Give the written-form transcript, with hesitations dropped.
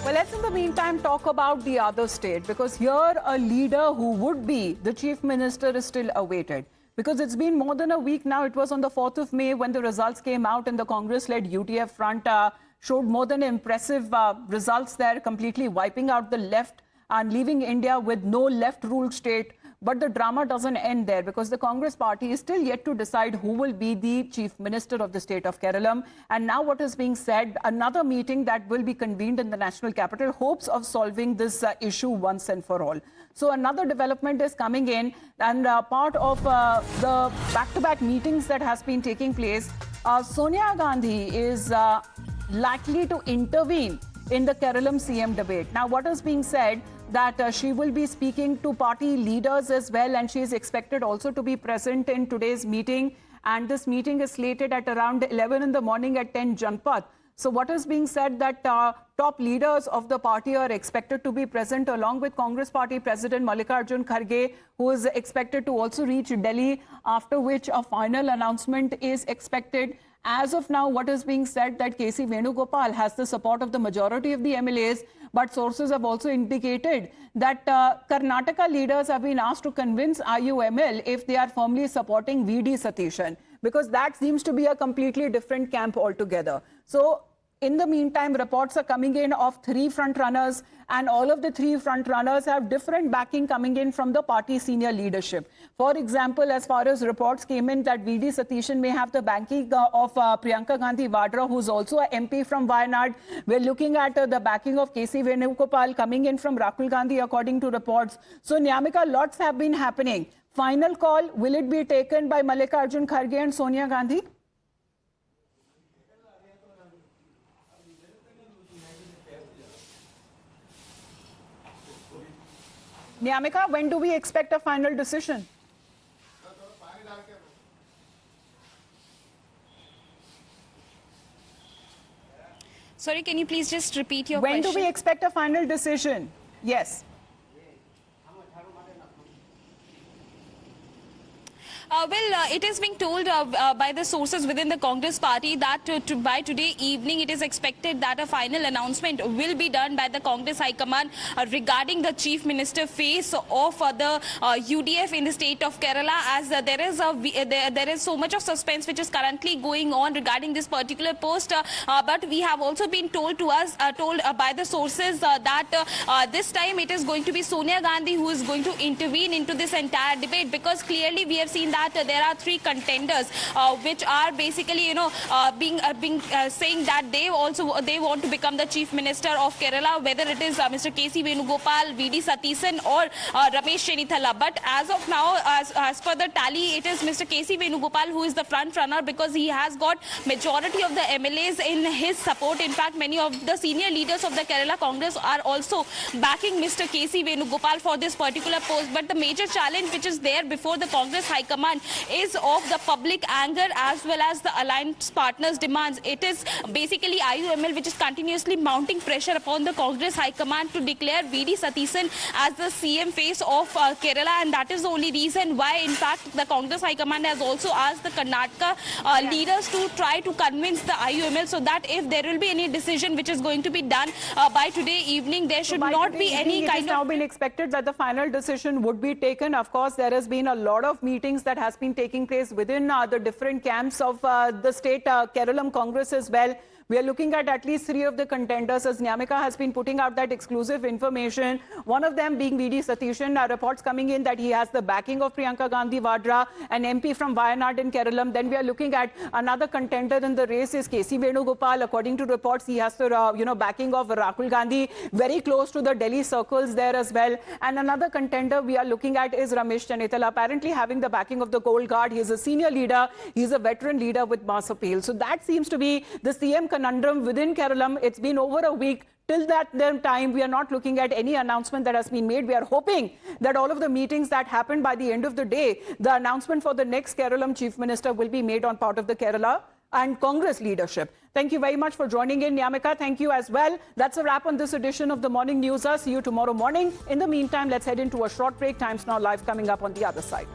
Well, let's in the meantime talk about the other state, because here a leader who would be the chief minister is still awaited. Because it's been more than a week now. It was on the 4th of May when the results came out and the Congress-led UTF front showed more than impressive results there, completely wiping out the left and leaving India with no left-ruled state. But the drama doesn't end there, because the Congress party is still yet to decide who will be the chief minister of the state of Kerala. And now what is being said, another meeting that will be convened in the national capital, hopes of solving this issue once and for all. So another development is coming in, and part of the back-to-back meetings that has been taking place, Sonia Gandhi is likely to intervene in the Kerala CM debate. Now, what is being said that she will be speaking to party leaders as well, and she is expected also to be present in today's meeting. And this meeting is slated at around 11 in the morning at 10 Janpath. So what is being said that top leaders of the party are expected to be present, along with Congress Party President Mallikarjun Kharge, who is expected to also reach Delhi, after which a final announcement is expected. As of now, what is being said that KC Venugopal has the support of the majority of the MLAs, but sources have also indicated that Karnataka leaders have been asked to convince IUML if they are firmly supporting VD Satishan, because that seems to be a completely different camp altogether. So in the meantime, reports are coming in of 3 front runners, and all of the 3 front runners have different backing coming in from the party senior leadership. For example, as far as reports came in that VD Satishan may have the backing of Priyanka Gandhi Vadra, who's also a MP from Wayanad. We're looking at the backing of KC Venugopal coming in from Rahul Gandhi, according to reports. So, Nyamika, lots have been happening. Final call, will it be taken by Mallikarjun Kharge and Sonia Gandhi? Nyamika, when do we expect a final decision? Sorry, can you please just repeat your question? When do we expect a final decision? Yes. It is being told by the sources within the Congress party that by today evening it is expected that a final announcement will be done by the Congress High Command regarding the Chief Minister phase of the UDF in the state of Kerala, as there is so much of suspense which is currently going on regarding this particular post. But we have also been told by the sources that this time it is going to be Sonia Gandhi who is going to intervene into this entire debate, because clearly we have seen that there are 3 contenders which are basically, saying that they want to become the chief minister of Kerala, whether it is Mr. KC Venugopal, VD Satishan or Ramesh Chenithala. But as of now, as per the tally, it is Mr. KC Venugopal who is the front runner, because he has got majority of the MLAs in his support. In fact, many of the senior leaders of the Kerala Congress are also backing Mr. KC Venugopal for this particular post. But the major challenge which is there before the Congress High Command is of the public anger as well as the alliance partners' demands. It is basically IUML which is continuously mounting pressure upon the Congress High Command to declare VD Satishan as the CM face of Kerala, and that is the only reason why, in fact, the Congress High Command has also asked the Karnataka leaders to try to convince the IUML, so that if there will be any decision which is going to be done by today evening, there should not be any kind of... It has now been expected that the final decision would be taken. Of course, there has been a lot of meetings that has been taking place within the different camps of the state Kerala Congress as well. We are looking at least 3 of the contenders, as Nyamika has been putting out that exclusive information. One of them being VD Satishan. Reports coming in that he has the backing of Priyanka Gandhi Vadra, an MP from Wayanad in Kerala. Then we are looking at another contender in the race is KC Venugopal. According to reports, he has the backing of Rahul Gandhi, very close to the Delhi circles there as well. And another contender we are looking at is Ramesh Chenithala, apparently having the backing of the Gold Guard. He is a senior leader. He is a veteran leader with mass appeal. So that seems to be the CM conundrum within Kerala. It's been over a week. Till that time, we are not looking at any announcement that has been made. We are hoping that all of the meetings that happened by the end of the day, the announcement for the next Kerala Chief Minister will be made on part of the Kerala and Congress leadership. Thank you very much for joining in, Nyamika. Thank you as well. That's a wrap on this edition of the Morning News. See you tomorrow morning. In the meantime, let's head into a short break. Times Now Live coming up on the other side.